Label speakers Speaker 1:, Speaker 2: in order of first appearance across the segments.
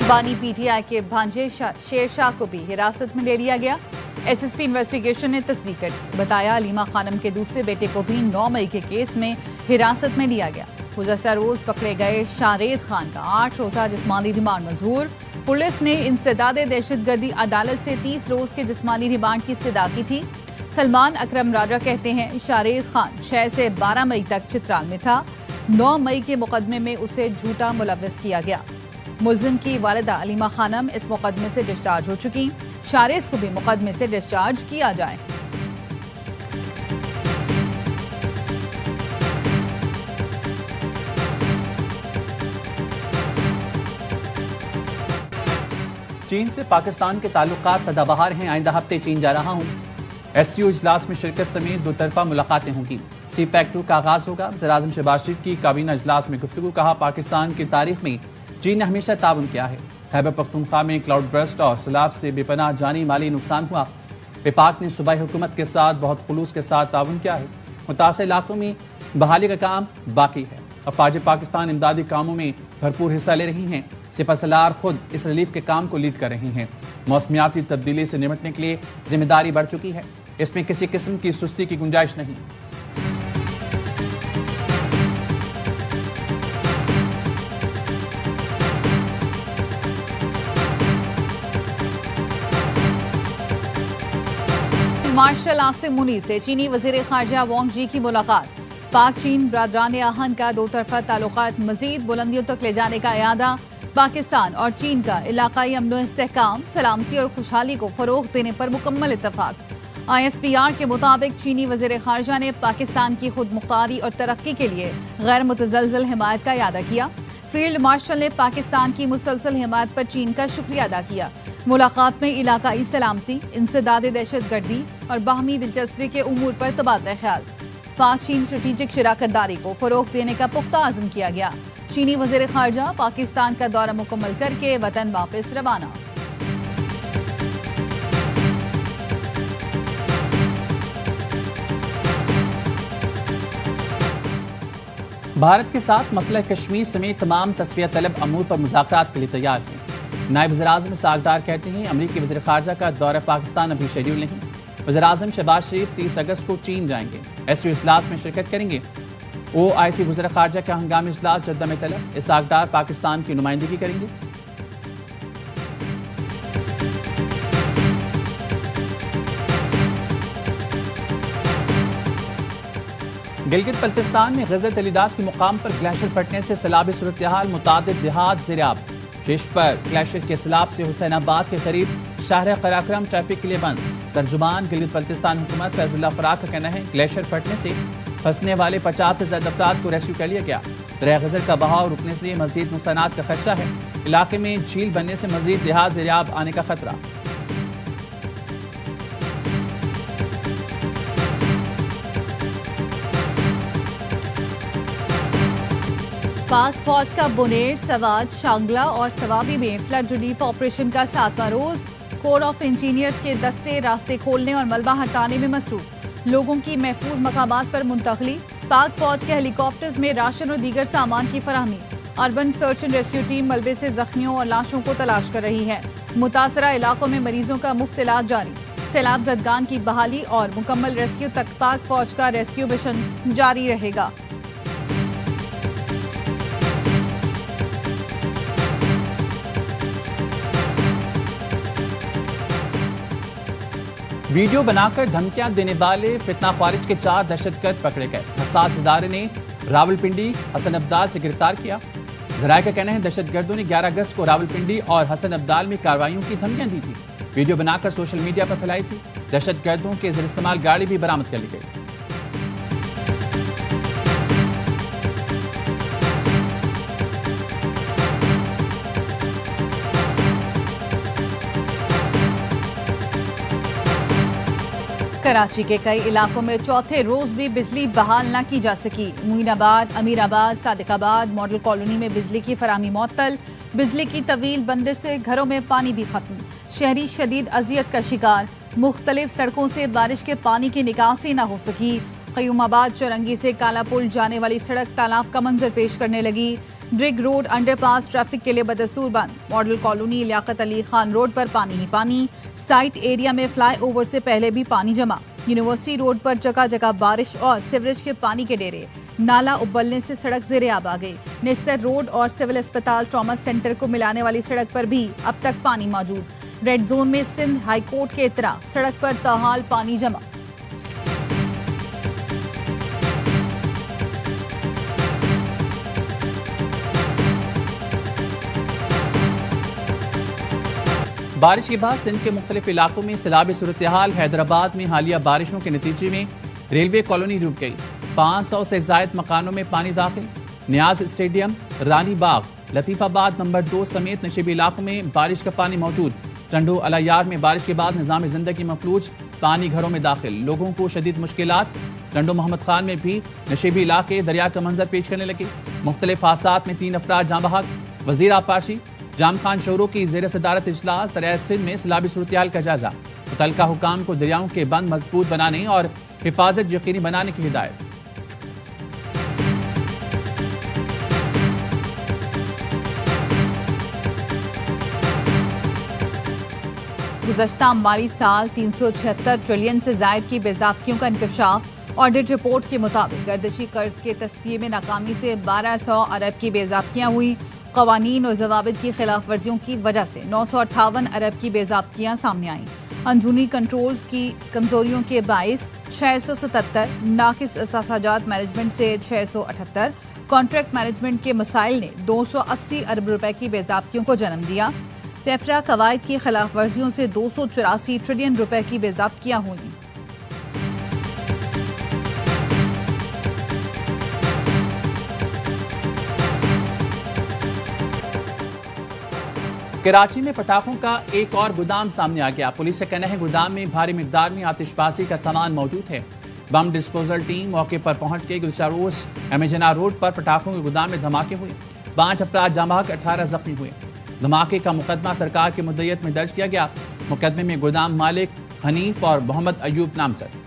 Speaker 1: बानी पीटीआई के भांजे शेरशाह को भी हिरासत में ले लिया गया। एसएसपी इन्वेस्टिगेशन ने तस्दीक कर बताया अलीमा खानम के दूसरे बेटे को भी 9 मई के केस में हिरासत में लिया गया। गुज़श्ता रोज पकड़े गए शारेज खान का 8 रोज़ा जिस्मानी रिमांड मंजूर। पुलिस ने इंसदादे दहशतगर्दी अदालत से 30 रोज के जिस्मानी रिमांड की इस्तदा की थी। सलमान अकरम राजा कहते हैं शारेज खान 6 से 12 मई तक चित्राल में था। 9 मई के मुकदमे में उसे झूठा मुलव्वस किया गया। मुल्जिम की वालिदा अलीमा खानम इस मुकदमे से डिस्चार्ज हो चुकी। शारेज को भी मुकदमे से डिस्चार्ज किया जाए।
Speaker 2: चीन से पाकिस्तान के ताल्लुकात सदाबहार हैं। आइंदा हफ्ते चीन जा रहा हूं। एससीओ इजलास में शिरकत समेत 2 तरफा मुलाकातें होंगी। CPEC-2 का आगाज होगा। वज़ीर-ए-आज़म शहबाज शरीफ की काबीना इजलास में गुफ्तगू। कहा पाकिस्तान की तारीख में चीन ने हमेशा ताउन किया है। खैबर पख्तूनख्वा में क्लाउड बर्स्ट और सैलाब से बेपनाह जानी माली नुकसान हुआ। विपाक ने सूबाई हुकूमत के साथ बहुत खुलूस के साथ ताउन किया है। मुतासिर इलाकों में बहाली का काम बाकी है। अफवाज पाकिस्तान इमदादी कामों में भरपूर हिस्सा ले रही हैं। सिपहसालार खुद इस रिलीफ के काम को लीड कर रही हैं। मौसमियाती तब्दीली से निपटने के लिए जिम्मेदारी बढ़ चुकी है। इसमें किसी किस्म की सुस्ती की गुंजाइश नहीं।
Speaker 1: मार्शल आसिम मुनी से चीनी वजीर खारजा वांग जी की मुलाकात। पाक चीन बरादरान आहन का 2 तरफा ताल्लुकात मजीद बुलंदियों तक ले जाने का इरादा। पाकिस्तान और चीन का इलाकाई अमन इस्तेहकाम, सलामती और खुशहाली को फरोग देने पर मुकम्मल इत्तफाक। ISPR के मुताबिक चीनी वजीर खारजा ने पाकिस्तान की खुद मुख्तारी और तरक्की के लिए गैर मुतज़लज़ल हिमायत का इरादा किया। फील्ड मार्शल ने पाकिस्तान की मुसलसल हिमायत पर चीन का शुक्रिया अदा किया। मुलाकात में इलाकाई सलामती, इंसदादे दहशतगर्दी और बाहमी दिलचस्पी के उमूर पर तबादला ख्याल। पाक चीन स्ट्रेटेजिक शराकतदारी को फरोग देने का पुख्ता आज़म किया गया। चीनी वज़ीर खारजा पाकिस्तान का दौरा मुकम्मल करके वतन वापस रवाना।
Speaker 2: भारत के साथ मसला कश्मीर समेत तमाम तस्फिया तलब अमूर पर मुज़ाकरात के लिए तैयार हैं। नायब वज़ीर-ए-आज़म सागदार कहते हैं अमरीकी वज़ीर खारजा का दौरा पाकिस्तान अभी शेड्यूल नहीं। वज़ीर-ए-आज़म शहबाज शरीफ 30 अगस्त को चीन जाएंगे। एससीओ इजलास में शिरकत करेंगे। OIC वज़ीर खारजा का हंगामी इजलास जद्दा में तलब। इसाकदार पाकिस्तान की नुमाइंदगी करेंगे। गिलगित बल्तिस्तान में गजर तलीदास के मुकाम पर ग्लेशियर फटने से सैलाबी सूरत हाल। मुतादिद देहात ज़ेर-ए-आब। शीश पर ग्लेशियर के सैलाब से हुसैनाबाद के करीब शाहर कराक्रम ट्रैफिक के लिए बंद। तर्जुमान गिलगित बल्तिस्तान हुकूमत फैजुल्लाह फराक का कहना है ग्लेशियर फटने से फंसने वाले 50 से ज्यादा अफराद को रेस्क्यू कर लिया गया। दरिया गजर का बहाव रुकने से मजीद नुकसानात का खदशा है। इलाके में झील बनने से मजीद देहात ज़ेर-ए-आब आने का खतरा।
Speaker 1: पाक फौज का बुनेर, सवाद, शांगला और सवाबी में फ्लड रिलीफ ऑपरेशन का 7वां रोज। कोर ऑफ इंजीनियर्स के दस्ते रास्ते खोलने और मलबा हटाने में मसरूफ। लोगों की महफूज मकामात पर मुंतकली। पाक फौज के हेलीकॉप्टर्स में राशन और दीगर सामान की फराहमी। Urban search and rescue team मलबे से जख्मियों और लाशों को तलाश कर रही है। मुतासरा इलाकों में मरीजों का मुफ्त इलाज जारी। सैलाब जदगान की बहाली और मुकम्मल रेस्क्यू तक पाक फौज का रेस्क्यू मिशन जारी रहेगा।
Speaker 2: वीडियो बनाकर धमकियां देने वाले फितना खारिज के 4 दहशतगर्द पकड़े गए। हसास इदारे ने रावलपिंडी हसन अब्दाल से गिरफ्तार किया। जराये का कहना है दहशतगर्दों ने 11 अगस्त को रावलपिंडी और हसन अब्दाल में कार्रवाइयों की धमकियां दी थी। वीडियो बनाकर सोशल मीडिया पर फैलाई थी। दहशतगर्दों के ज़ेर इस्तेमाल गाड़ी भी बरामद कर ली गई।
Speaker 1: कराची के कई इलाकों में चौथे रोज भी बिजली बहाल न की जा सकी। मोइनाबाद, अमीराबाद, सादिकाबाद मॉडल कॉलोनी में बिजली की फराहमी मुअत्तल। बिजली की तवील बंदिश से घरों में पानी भी खत्म। शहरी शदीद अजियत का शिकार। मुख्तलिफ सड़कों से बारिश के पानी की निकासी न हो सकी। क़यूमाबाद चौरंगी से काला पुल जाने वाली सड़क तालाब का मंजर पेश करने लगी। ब्रिग रोड अंडरपास ट्रैफिक के लिए बदस्तूर बंद। Model colony Liaquat Ali Khan road पर पानी ही पानी। साइट एरिया में फ्लाईओवर से पहले भी पानी जमा। यूनिवर्सिटी रोड पर जगह जगह बारिश और सीवरेज के पानी के डेरे। नाला उबलने से सड़क ज़ेरे आब आ गई। निस्तर रोड और सिविल अस्पताल ट्रॉमा सेंटर को मिलाने वाली सड़क पर भी अब तक पानी मौजूद। रेड जोन में सिंध हाई कोर्ट के इतरा, सड़क पर ताहाल पानी जमा।
Speaker 2: बारिश के बाद सिंध के मुख्तलिफ इलाकों में सैलाबी सूरत हाल। हैदराबाद में हालिया बारिशों के नतीजे में रेलवे कॉलोनी डूब गई। 500 से जायद मकानों में पानी दाखिल। न्याज स्टेडियम, रानी बाग, लतीफाबाद नंबर 2 समेत नशीबी इलाकों में बारिश का पानी मौजूद। टंडो अलायार में बारिश के बाद निजाम जिंदगी मफलूज, पानी घरों में दाखिल, लोगों को शदीद मुश्किलात। टंडो मोहम्मद खान में भी नशीबी इलाके दरिया का मंजर पेश करने लगे। मुख्तलिफ हादसात में 3 अफराद जाँ बहक। वजीर आबपाशी जाम खान शोरों की जेर सदारत इजलास। दरिया सिंध में सैलाबी सूरत हाल का जायजा। मुतल्लिका हुकाम को दरियाओं के बंद मजबूत बनाने और हिफाजत यकीनी बनाने की हिदायत।
Speaker 1: गुज़श्ता माली साल 376 ट्रिलियन से जायद की बेज़ाब्तियों का इंकशाफ। ऑडिट रिपोर्ट के मुताबिक गर्दिशी कर्ज के तस्फिये में नाकामी से 1200 अरब की बेज़ाब्तियां हुई। कवानीन और जवाबित की खिलाफ वर्जियों की वजह से 958 अरब की बेज़ाब्तियां सामने आईं। अंदरूनी कंट्रोल्स की कमजोरियों के बाइस 677, नाकिस असासाजात मैनेजमेंट से 678, कॉन्ट्रैक्ट मैनेजमेंट के मसाइल ने 280 अरब रुपए की बेज़ाब्तियों को जन्म दिया। पेपरा कवायद की खिलाफ वर्जियों से 284 ट्रिलियन रुपए की बेज़ाब्तियां हुई।
Speaker 2: कराची में पटाखों का एक और गोदाम सामने आ गया। पुलिस का कहना है गोदाम में भारी मिकदार में आतिशबाजी का सामान मौजूद है। बम डिस्पोजल टीम मौके पर पहुंच गई। गुलशारोस एमेजना रोड पर पटाखों के गोदाम में धमाके हुए। 5 अफराद जाँ बहक, 18 जख्मी हुए। धमाके का मुकदमा सरकार की मुद्दत में दर्ज किया गया। मुकदमे में गोदाम मालिक हनीफ और मोहम्मद अयूब नामजद।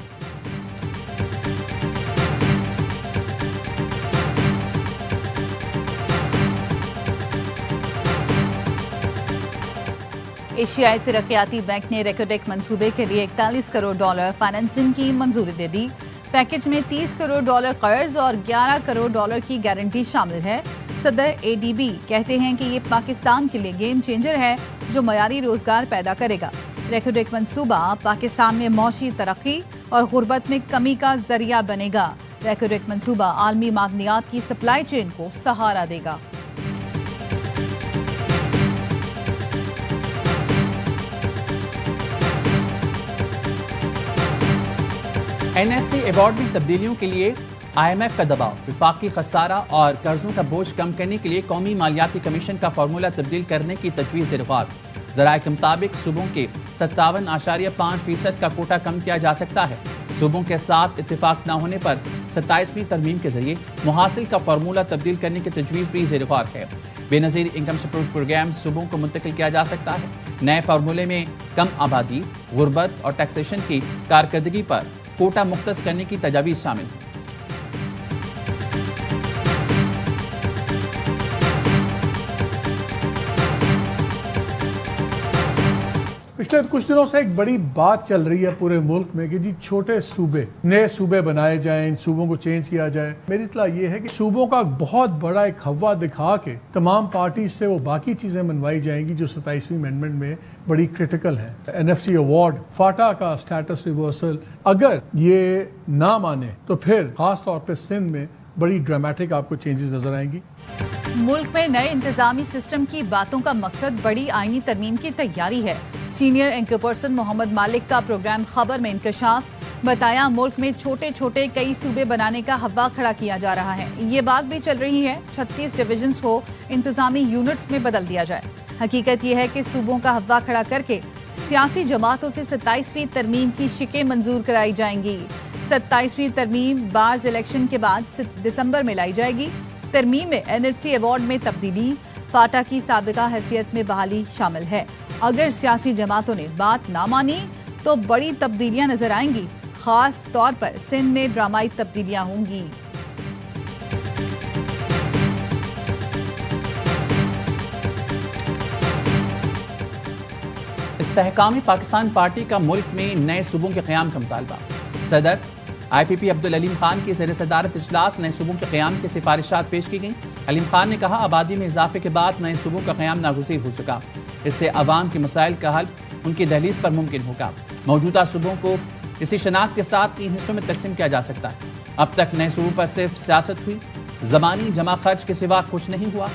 Speaker 1: एशियाई तरक्याती बैंक ने रेकोडेक मंसूबे के लिए $41 करोड़ फाइनेंसिंग की मंजूरी दे दी। पैकेज में $30 करोड़ कर्ज और $11 करोड़ की गारंटी शामिल है। सदर ADB कहते हैं कि ये पाकिस्तान के लिए गेम चेंजर है जो मयारी रोजगार पैदा करेगा। रेकोडेक मंसूबा पाकिस्तान में मौशी तरक्की और गुर्बत में कमी का जरिया बनेगा। रेकोडेक मंसूबा आलमी मादनियात की सप्लाई चेन को सहारा देगा।
Speaker 2: NFC अवार्ड में तब्दीलियों के लिए IMF का दबाव। विफाकी खसारा और कर्जों का बोझ कम करने के लिए कौमी मालियाती कमीशन का फार्मूला तब्दील करने की तजवीज़ ज़ेर-ए-गौर। ज़राए के मुताबिक सूबों के 57.5% का कोटा कम किया जा सकता है। सूबों के साथ इत्तेफाक न होने पर 27वीं तरमीम के जरिए मुहासिल का फार्मूला तब्दील करने की तजवीज़ भी ज़ेर-ए-गौर है। बेनज़ीर इनकम सपोर्ट प्रोग्राम सूबों को मुंतकिल किया जा सकता है। नए फार्मूले में कम आबादी, गुर्बत और टैक्सेशन की कारकर्दगी पर कोटा मुख्तस करने की तजावीज़ शामिल है।
Speaker 3: पिछले कुछ दिनों से एक बड़ी बात चल रही है पूरे मुल्क में कि जी छोटे सूबे, नए सूबे बनाए जाएं, इन सूबों को चेंज किया जाए। मेरी इत्तला ये है कि सूबों का बहुत बड़ा एक हवा दिखा के तमाम पार्टी से वो बाकी चीजें मनवाई जाएंगी जो 27वीं अमेंडमेंट में बड़ी क्रिटिकल है। NFC अवार्ड, फाटा का स्टेटस रिवर्सल, अगर ये ना माने तो फिर खास तौर पर सिंध में बड़ी ड्रामेटिक आपको चेंजेस नजर आएंगी।
Speaker 1: मुल्क में नए इंतजामी सिस्टम की बातों का मकसद बड़ी आईनी तरमीम की तैयारी है। सीनियर एंकर पर्सन मोहम्मद मालिक का प्रोग्राम खबर में इंकशाफ। बताया मुल्क में छोटे छोटे कई सूबे बनाने का हवा खड़ा किया जा रहा है। ये बात भी चल रही है 36 डिविजन्स को इंतजामी यूनिट्स में बदल दिया जाए। हकीकत यह है कि सूबों का हवा खड़ा करके सियासी जमातों से 27वीं तरमीम की शिकें मंजूर कराई जाएंगी। 27वीं तरमीम बार्स इलेक्शन के बाद दिसंबर में लाई जाएगी। तरमीम में NFC अवार्ड में तब्दीली, फाटा की साबिका हैसियत में बहाली शामिल है। अगर सियासी जमातों ने बात ना मानी तो बड़ी तब्दीलियां नजर आएंगी। खास तौर पर सिंध में ड्रामाई तब्दीलियां होंगी।
Speaker 2: इस्तेहकाम पाकिस्तान पार्टी का मुल्क में नए सूबों के क़याम का मुतालबा। सदर IPP अब्दुल अलीम खान की ज़ेर सदारत इजलास नए सूबों के क़याम की सिफारिशात पेश की गई। अलीम खान ने कहा, आबादी में इजाफे के बाद नए सूबों का क़याम नागुज़ीर हो चुका। इससे अवाम के मसाइल का हल उनकी दहलीज पर मुमकिन होगा। मौजूदा सूबों को इसी शनाख्त के साथ 3 हिस्सों में तकसीम किया जा सकता है। अब तक नए सूबों पर सिर्फ सियासत हुई, ज़मानी जमा खर्च के सिवा कुछ नहीं हुआ।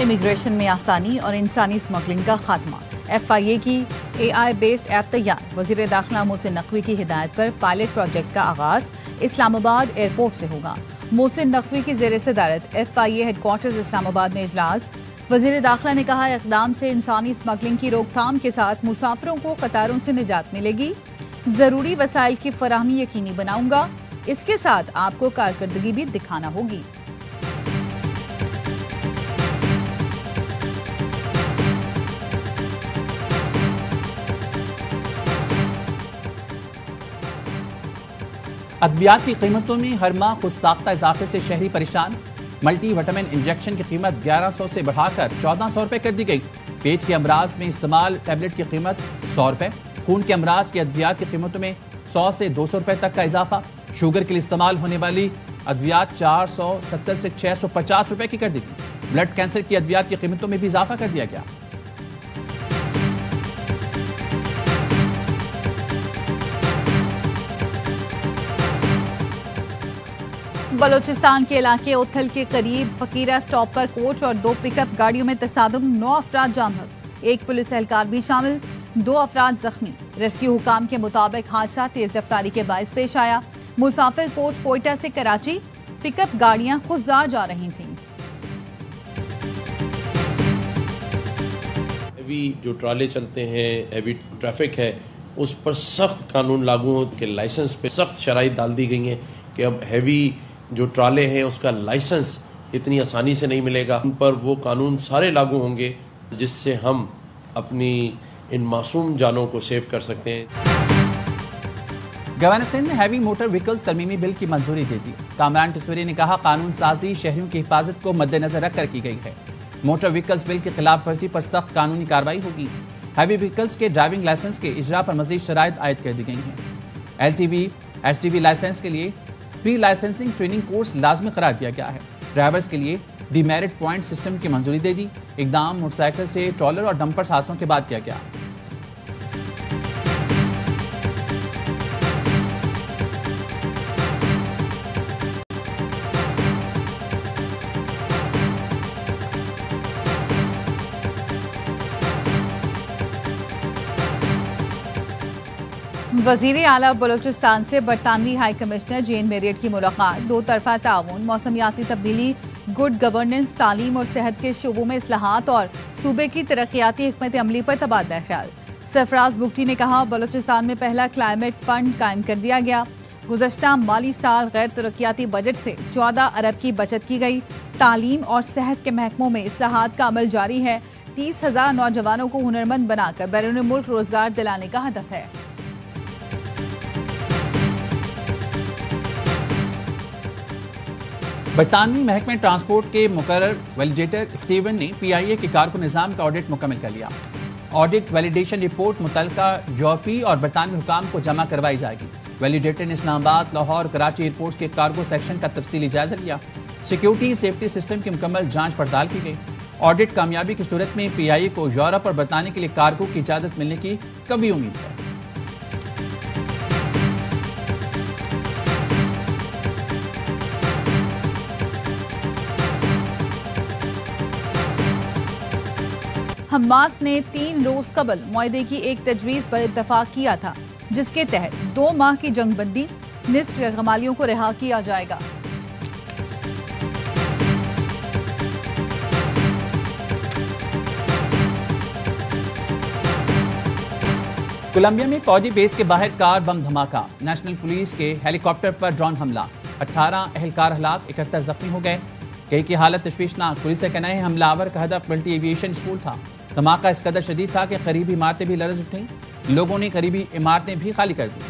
Speaker 1: इमिग्रेशन में आसानी और इंसानी स्मगलिंग का खात्मा। FIA की AI बेस्ड ऐप तैयार। वज़ीर दाखिला मोहसिन नकवी की हिदायत पर पायलट प्रोजेक्ट का आगाज इस्लामाबाद एयरपोर्ट से होगा। मोहसिन नकवी की ज़ेर सदारत FIA हेडक्वार्टर्स इस्लामाबाद में इजलास। वज़ीर दाखिला ने कहा, इक़दाम से इंसानी स्मगलिंग की रोकथाम के साथ मुसाफिरों को कतारों से निजात मिलेगी। ज़रूरी वसाइल की फराहमी यकीनी बनाऊंगा। इसके साथ आपको कारकर्दगी भी दिखाना होगी।
Speaker 2: अद्वियात की कीमतों में हर माह खुद साख्ता इजाफे से शहरी परेशान। मल्टी विटामिन इंजेक्शन की कीमत 1100 से बढ़ाकर 1400 रुपए कर दी गई। पेट के अमराज में इस्तेमाल टैबलेट की कीमत 100 रुपए। खून के अमराज की अद्वियात की कीमतों में 100 से 200 रुपए तक का इजाफा। शुगर के लिए इस्तेमाल होने वाली अद्वियात 470 से 650 रुपए की कर दी गई। ब्लड कैंसर की अद्वियात की कीमतों में भी इजाफा कर दिया गया।
Speaker 1: बलोचिस्तान के इलाके ओथल के करीब फकीरा स्टॉप पर कोच और 2 पिकअप गाड़ियों में तसादुम, 9 अफराद जामहक, 1 पुलिस एहलकार भी शामिल, 2 अफराद जख्मी। रेस्क्यू हुकाम के मुताबिक हादसा तेज रफ्तारी के बायस पेश आया। मुसाफिर कोच कोयटा से कराची, पिकअप गाड़ियां खुशदार जा रही थीं।
Speaker 4: हैवी जो ट्राले चलते हैं, हैवी ट्रैफिक है, उस पर सख्त कानून लागू हो के लाइसेंस पे सख्त शराइत डाल दी गई हैं कि अब हैवी जो ट्राले हैं उसका लाइसेंस इतनी आसानी से नहीं मिलेगा। उन पर वो कानून सारे लागू होंगे जिससे हम अपनी इन मासूम जानों को सेव कर सकते हैं।
Speaker 2: गवर्नर सिंध ने हैवी मोटर व्हीकल्स तरमीमी बिल की मंजूरी दे दी। कामरान टिस्वरी ने कहा, कानून साजी शहरियों की हिफाजत को मद्देनजर रखकर की गई है। मोटर व्हीकल्स बिल की खिलाफ वर्जी पर सख्त कानूनी कार्रवाई होगी। हैवी व्हीकल्स के ड्राइविंग लाइसेंस के इजरा पर मजीद शराइत आयद कर दी गई हैं। LTV, HTV लाइसेंस के लिए प्री लाइसेंसिंग ट्रेनिंग कोर्स लाजमी करार दिया गया है। ड्राइवर्स के लिए डीमेरिट पॉइंट सिस्टम की मंजूरी दे दी। इकदाम मोटरसाइकिल से ट्रॉलर और डंपर हादसों के बाद किया गया।
Speaker 1: वजीर आला बलोचिस्तान से बरतानवी हाई कमिश्नर जेन मेरियट की मुलाकात। 2 तरफा ताउन, मौसमियाती तब्दीली, गुड गवर्नेंस, तालीम और सेहत के शोबों में इस्लाहात और सूबे की तरक्याती हिकमत अमली पर तबादला ख्याल। सरफराज बुगटी ने कहा, बलोचिस्तान में पहला क्लाइमेट फंड कायम कर दिया गया। गुज़श्ता माली साल गैर तरक्याती बजट से 14 अरब की बचत की गई। तालीम और सेहत के महकमों में इस्लाहात का अमल जारी है। 30,000 नौजवानों को हुनरमंद बनाकर बैरून मुल्क रोजगार दिलाने का हदफ है।
Speaker 2: बरतानवी महकमे ट्रांसपोर्ट के मुकर्रर वैलिडेटर स्टीवन ने PIA के कारकुन निज़ाम का ऑडिट मुकम्मल कर लिया। ऑडिट वैलिडेशन रिपोर्ट मुतल्लिका यूरोपीय और बरतानवी हुकाम को जमा करवाई जाएगी। वैलिडेटर ने इस्लामाबाद, लाहौर और कराची एयरपोर्ट के कार्गो सेक्शन का तफसीली जायजा लिया। सिक्योरिटी सेफ्टी सिस्टम की मुकम्मल जांच पड़ताल की गई। ऑडिट कामयाबी की सूरत में PIA को यूरोप और बरतानिया के लिए कार्गो की इजाजत मिलने की कभी उम्मीद है।
Speaker 1: हमास ने 3 रोज कबल मुआहदे की एक तजवीज़ पर इत्तफाक किया था, जिसके तहत 2 माह की जंगबंदी, निस्फ यरगमालियों को रिहा किया जाएगा।
Speaker 2: कोलंबिया में फौजी बेस के बाहर कार बम धमाका। नेशनल पुलिस के हेलीकॉप्टर पर ड्रोन हमला। 18 एहलकार हलाक, 71 जख्मी हो गए। कई की हालत तशवीशनाक। पुलिस का कहना है हमलावर का हदफ मल्टी एविएशन स्कूल था। धमाका इस कदर शदीद था कि करीबी इमारतें भी लरज उठीं। लोगों ने करीबी इमारतें भी खाली कर दी।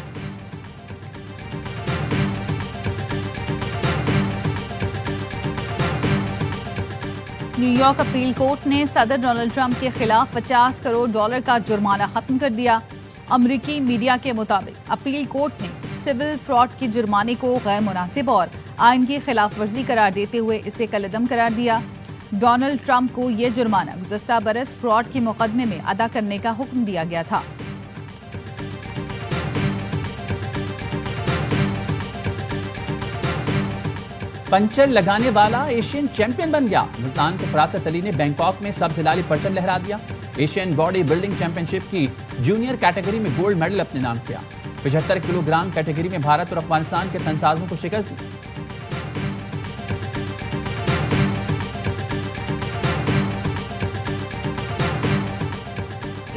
Speaker 1: न्यूयॉर्क अपील कोर्ट ने सदर डोनाल्ड ट्रंप के खिलाफ $50 करोड़ का जुर्माना खत्म कर दिया। अमरीकी मीडिया के मुताबिक अपील कोर्ट ने सिविल फ्रॉड के जुर्माने को गैर मुनासिब और आइन की खिलाफ वर्जी करार देते हुए इसे कलअदम करार दिया। डोनाल्ड ट्रंप को यह जुर्माना गुज़श्ता बरस फ्रॉड के मुकदमे में अदा करने का हुक्म दिया गया था।
Speaker 2: पंचर लगाने वाला एशियन चैंपियन बन गया। मुल्तान के फरासत अली ने बैंकॉक में सबसे लाली परचम लहरा दिया। एशियन बॉडी बिल्डिंग चैंपियनशिप की जूनियर कैटेगरी में गोल्ड मेडल अपने नाम किया। 75 किलोग्राम कैटेगरी में भारत और अफगानिस्तान के तनसाजों को शिकस्त दी।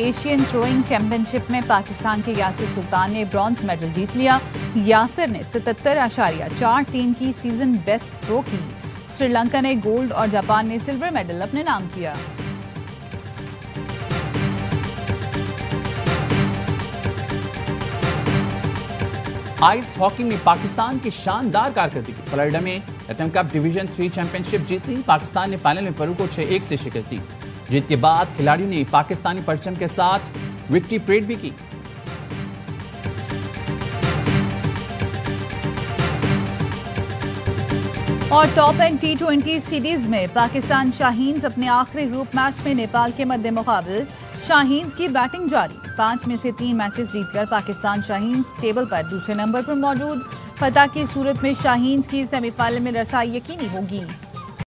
Speaker 1: एशियन थ्रोइंग चैंपियनशिप में पाकिस्तान के यासिर सुल्तान ने ब्रॉन्ज मेडल जीत लिया। यासिर ने 77.43 की सीजन बेस्ट थ्रो की। श्रीलंका ने गोल्ड और जापान ने सिल्वर मेडल अपने नाम किया।
Speaker 2: आइस हॉकी में पाकिस्तान की शानदार कारकर्दगी। फ्लोरिडा में एटम कप डिवीजन 3 चैंपियनशिप जीती। पाकिस्तान ने फाइनल में पेरू को 6-1 से शिकस्त दी। जीत के बाद खिलाड़ियों ने पाकिस्तानी परचम के साथ विक्ट्री परेड भी की।
Speaker 1: और टॉप एंड T20 सीरीज में पाकिस्तान शाहीन्स अपने आखिरी ग्रुप मैच में नेपाल के मद्दे मुकाबले। शाहीन्स की बैटिंग जारी। 5 में से 3 मैचेस जीतकर पाकिस्तान शाहीन्स टेबल पर दूसरे नंबर पर मौजूद। फतह की सूरत में शाहीन्स की सेमीफाइनल में रसाई यकीनी होगी।